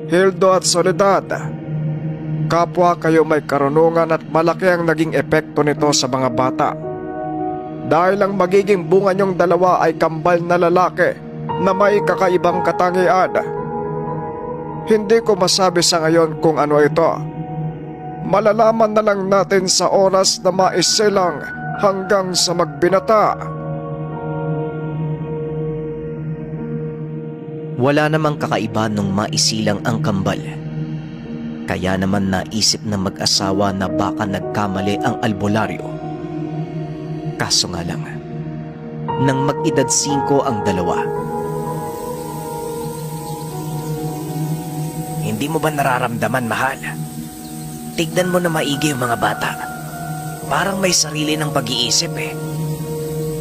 Hildo at Soledad, kapwa kayo may karunungan at malaki ang naging epekto nito sa mga bata. Dahil ang magiging bunga niyong dalawa ay kambal na lalaki na may kakaibang katangian. Hindi ko masabi sa ngayon kung ano ito. Malalaman na lang natin sa oras na maisilang hanggang sa magbinata. Wala namang kakaiba nung maisilang ang kambal. Kaya naman naisip ng mag-asawa na baka nagkamali ang albularyo. Kaso nga lang, nang mag-edad 5 ang dalawa. Hindi mo ba nararamdaman, mahal? Tignan mo na maigi yung mga bata. Parang may sarili ng pag-iisip eh.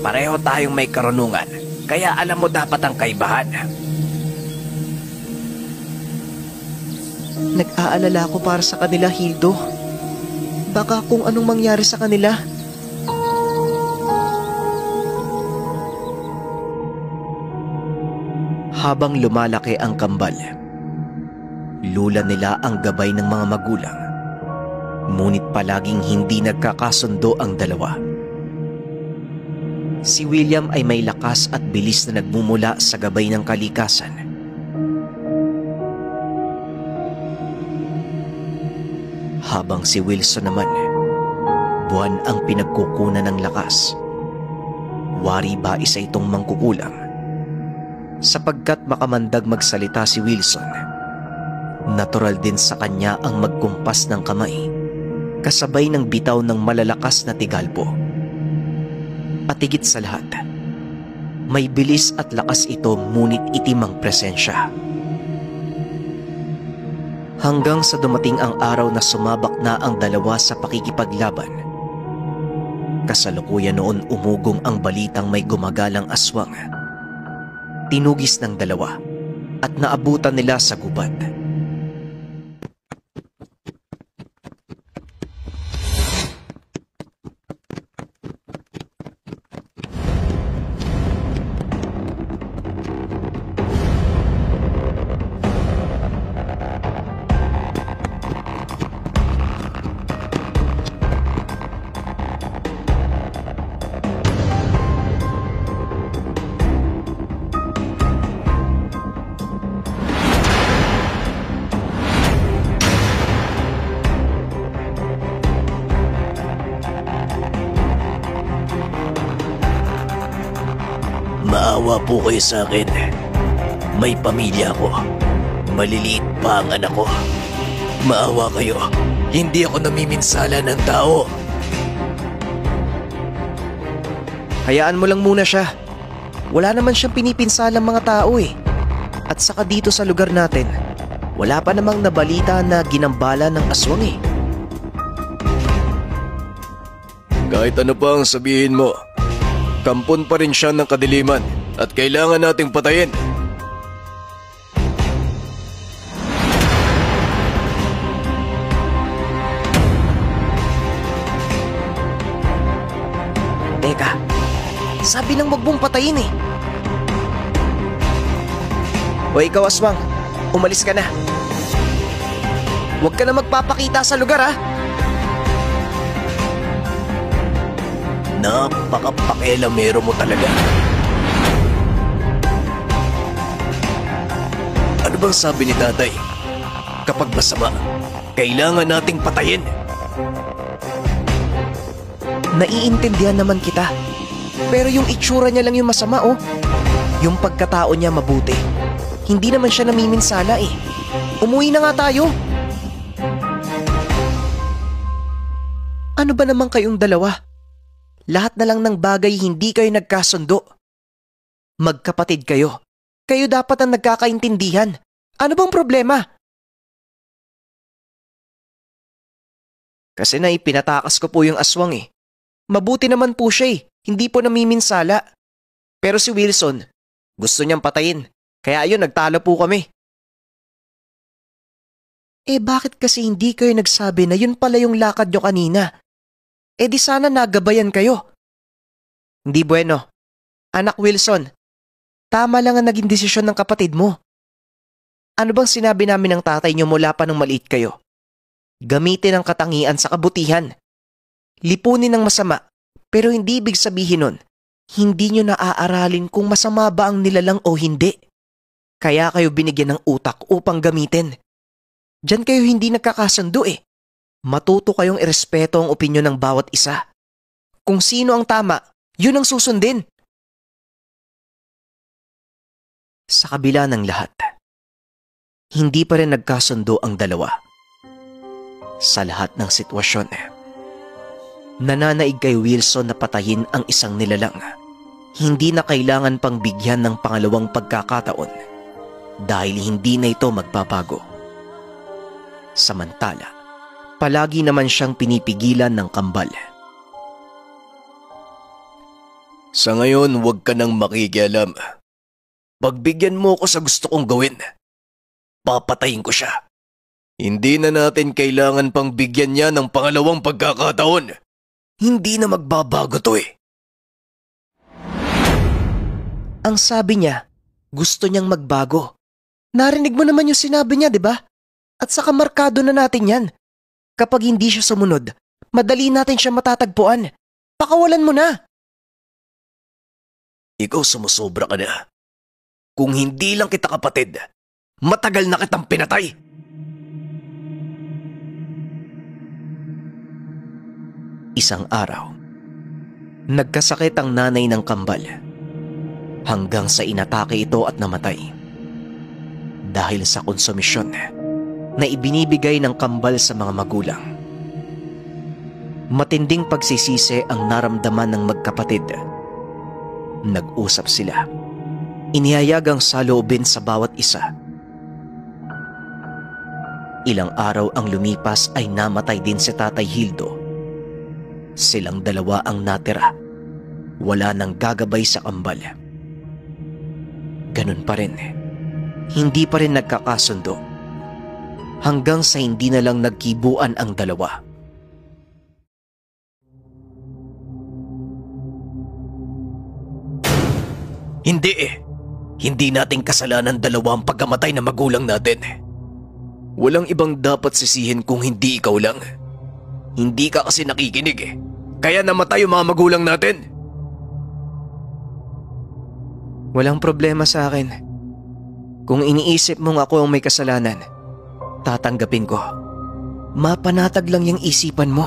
Pareho tayong may karunungan, kaya alam mo dapat ang kaibahan. Nag-aalala ako para sa kanila, Hildo. Baka kung anong mangyari sa kanila. Habang lumalaki ang kambal, lula nila ang gabay ng mga magulang. Ngunit palaging hindi nagkakasundo ang dalawa. Si William ay may lakas at bilis na nagmumula sa gabay ng kalikasan. Habang si Wilson naman, buwan ang pinagkukunan ng lakas. Wari ba isa itong mangkukulang? Sapagkat makamandag magsalita si Wilson, natural din sa kanya ang magkumpas ng kamay, kasabay ng bitaw ng malalakas na tigalpo. At higit sa lahat, may bilis at lakas ito ngunit itim ang presensya. Hanggang sa dumating ang araw na sumabak na ang dalawa sa pakikipaglaban. Kasalukuyan noon umugong ang balitang may gumagalang aswang. Tinugis ng dalawa at naabutan nila sa gubat. Maawa po kayo sa akin. May pamilya ako. Maliliit pa ang anak ko. Maawa kayo. Hindi ako namiminsala ng tao. Hayaan mo lang muna siya. Wala naman siyang pinipinsalang mga tao eh. At saka dito sa lugar natin, wala pa namang nabalita na ginambala ng aswang eh. Kahit ano pa ang sabihin mo, kampon pa rin siya ng kadiliman at kailangan nating patayin. Teka, sabi ng wag mong patayin eh. O ikaw, aswang, umalis ka na. Huwag ka na magpapakita sa lugar ha. Napakapakialamero mo talaga. Ano bang sabi ni tatay? Kapag masama, kailangan nating patayin. Naiintindihan naman kita. Pero yung itsura niya lang yung masama oh. Yung pagkatao niya mabuti. Hindi naman siya namiminsala eh. Umuwi na nga tayo. Ano ba naman kayong dalawa? Lahat na lang ng bagay hindi kayo nagkasundo. Magkapatid kayo. Kayo dapat ang nagkakaintindihan. Ano bang problema? Kasi naipinatakas ko po yung aswang eh. Mabuti naman po siya eh. Hindi po namiminsala. Pero si Wilson, gusto niyang patayin. Kaya ayun, nagtalo po kami. Eh bakit kasi hindi kayo nagsabi na yun pala yung lakad nyo kanina? Eh di sana nagabayan kayo. Hindi bueno. Anak Wilson, tama lang ang naging desisyon ng kapatid mo. Ano bang sinabi namin ng tatay niyo mula pa nung maliit kayo? Gamitin ang katangian sa kabutihan. Lipunin ang masama, pero hindi ibig sabihin nun, hindi niyo naaaralin kung masama ba ang nilalang o hindi. Kaya kayo binigyan ng utak upang gamitin. Diyan kayo hindi nagkakasundo eh. Matuto kayong irespeto ang opinyon ng bawat isa. Kung sino ang tama, yun ang susundin. Sa kabila ng lahat, hindi pa rin nagkasundo ang dalawa. Sa lahat ng sitwasyon, nananaig kay Wilson na patayin ang isang nilalang. Hindi na kailangan pang bigyan ng pangalawang pagkakataon dahil hindi na ito magbabago. Samantala, palagi naman siyang pinipigilan ng kambal. Sa ngayon, huwag ka nang makikialam. Pagbigyan mo ko sa gusto kong gawin, papatayin ko siya. Hindi na natin kailangan pang bigyan niya ng pangalawang pagkakataon. Hindi na magbabago to eh. Ang sabi niya, gusto niyang magbago. Narinig mo naman yung sinabi niya, di ba? At saka markado na natin yan. Kapag hindi siya sumunod, madali natin siya matatagpuan. Pakawalan mo na. Ikaw sumusobra ka na. Kung hindi lang kita kapatid, matagal na kitang pinatay. Isang araw, nagkasakit ang nanay ng kambal hanggang sa inatake ito at namatay. Dahil sa konsumisyon na ibinibigay ng kambal sa mga magulang. Matinding pagsisisi ang naramdaman ng magkapatid. Nag-usap sila. Inihayag ang saloobin sa bawat isa. Ilang araw ang lumipas ay namatay din si Tatay Hildo. Silang dalawa ang natira. Wala nang gagabay sa kambal. Ganun pa rin. Hindi pa rin nagkakasundo. Hanggang sa hindi na lang nagkibuan ang dalawa. Hindi eh. Hindi nating kasalanan dalawa ang pagkamatay ng magulang natin. Walang ibang dapat sisihin kung hindi ikaw lang. Hindi ka kasi nakikinig eh. Kaya namatay yung mga magulang natin. Walang problema sa akin. Kung iniisip mong ako ang may kasalanan, tatanggapin ko. Mapanatag lang yung isipan mo.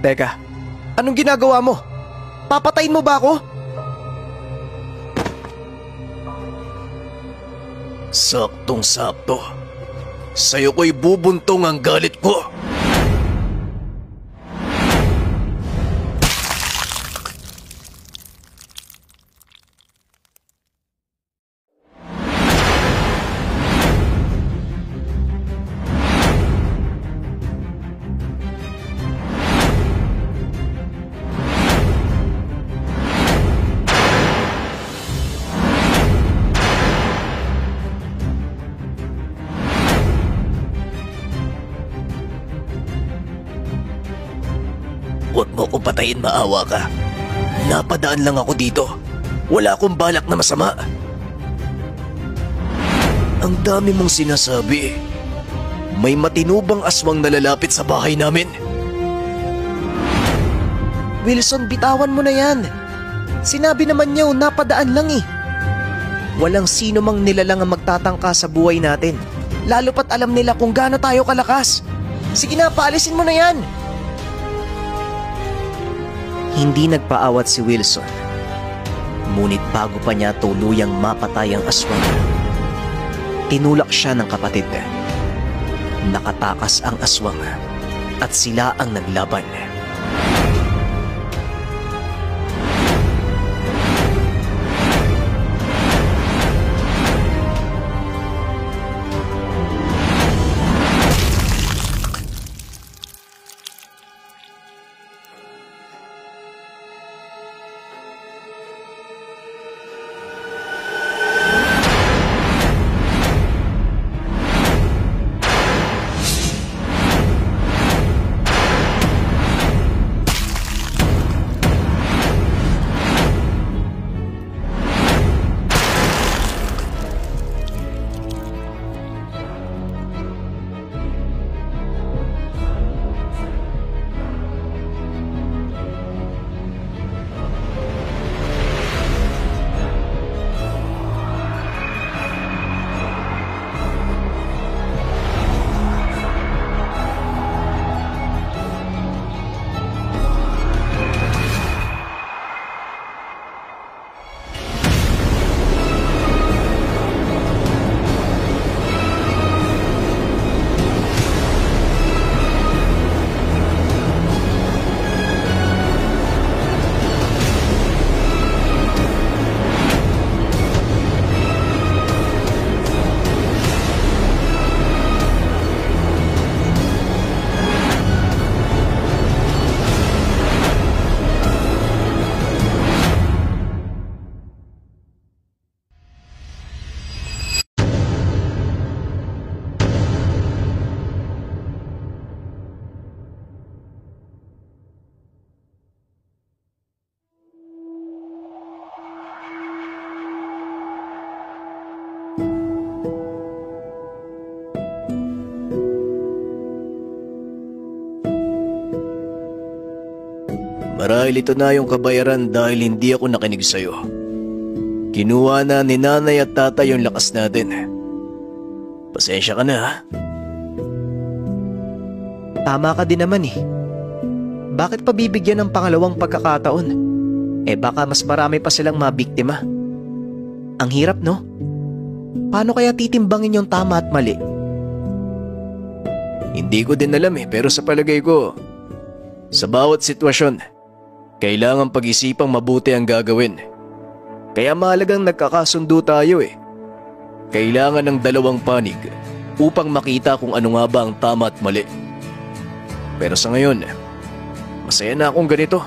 Teka, anong ginagawa mo? Papatayin mo ba ako? Saktong-sakto. Sa'yo ko'y bubuntong ang galit ko. Huwag mo akong patayin, maawa ka. Napadaan lang ako dito. Wala akong balak na masama. Ang dami mong sinasabi. May matinubang aswang na lalapit sa bahay namin. Wilson, bitawan mo na yan. Sinabi naman niya, napadaan lang eh. Walang sino mang nilalang ang magtatangka sa buhay natin. Lalo pat alam nila kung gaano tayo kalakas. Sige na, paalisin mo na yan. Hindi nagpaawat si Wilson. Ngunit bago pa niya tuluyang mapatay ang aswang, tinulak siya ng kapatid. Nakatakas ang aswang at sila ang naglaban. Marahil ito na yung kabayaran dahil hindi ako nakinig sa'yo. Kinuha na ni nanay at tatay yung lakas natin. Pasensya ka na ha. Tama ka din naman eh. Bakit pa bibigyan ng pangalawang pagkakataon? Baka mas marami pa silang mabiktima. Ang hirap no? Paano kaya titimbangin yung tama at mali? Hindi ko din alam pero sa palagay ko, sa bawat sitwasyon, kailangan pag-isipang mabuti ang gagawin. Kaya mahalagang nagkakasundo tayo Kailangan ng dalawang panig upang makita kung ano nga ba ang tama at mali. Pero sa ngayon, masaya na akong ganito.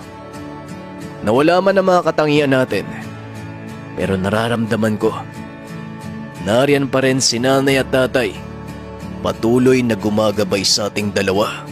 Nawala man ang mga katangian natin, pero nararamdaman ko, nariyan pa rin si nanay at tatay, patuloy na gumagabay sa ating dalawa.